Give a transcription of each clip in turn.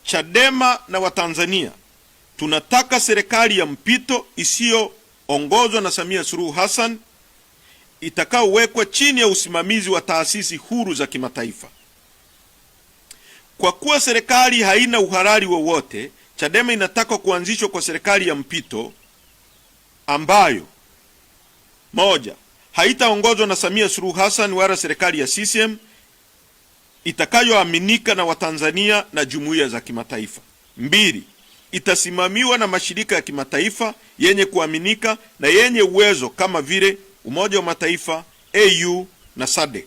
Chadema na Watanzania tunataka serikali ya mpito isiyoongozwa na Samia Suluhu Hassan itakaowekwa chini ya usimamizi wa taasisi huru za kimataifa. Kwa kuwa serikali haina uhalali wowote, Chadema inataka kuanzishwa kwa serikali ya mpito ambayo: moja, haitaongozwa na Samia Suluhu Hassan wala serikali ya CCM, itakayoaminika na Watanzania na jumuiya za kimataifa. Mbili, itasimamiwa na mashirika ya kimataifa yenye kuaminika na yenye uwezo kama vile Umoja wa Mataifa, AU na SADC.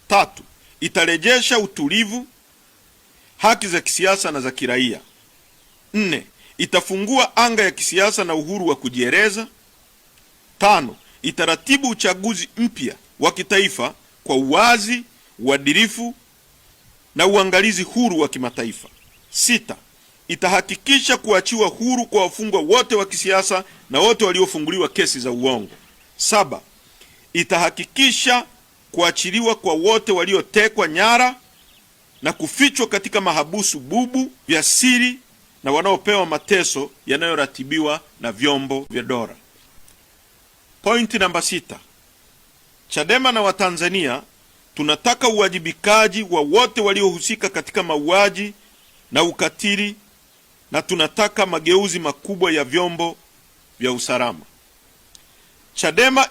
Tatu, itarejesha utulivu, haki za kisiasa na za kiraia. Nne, itafungua anga ya kisiasa na uhuru wa kujieleza. Tano, itaratibu uchaguzi mpya wa kitaifa kwa uwazi, uadilifu na uangalizi huru wa kimataifa. Sita, itahakikisha kuachiwa huru kwa wafungwa wote wa kisiasa na wote waliofunguliwa kesi za uongo. Saba, itahakikisha kuachiliwa kwa wote waliotekwa nyara na kufichwa katika mahabusu bubu vya siri na wanaopewa mateso yanayoratibiwa na vyombo vya dola. Pointi namba 6. Chadema na Watanzania tunataka uwajibikaji wa wote waliohusika katika mauaji na ukatili, na tunataka mageuzi makubwa ya vyombo vya usalama. Chadema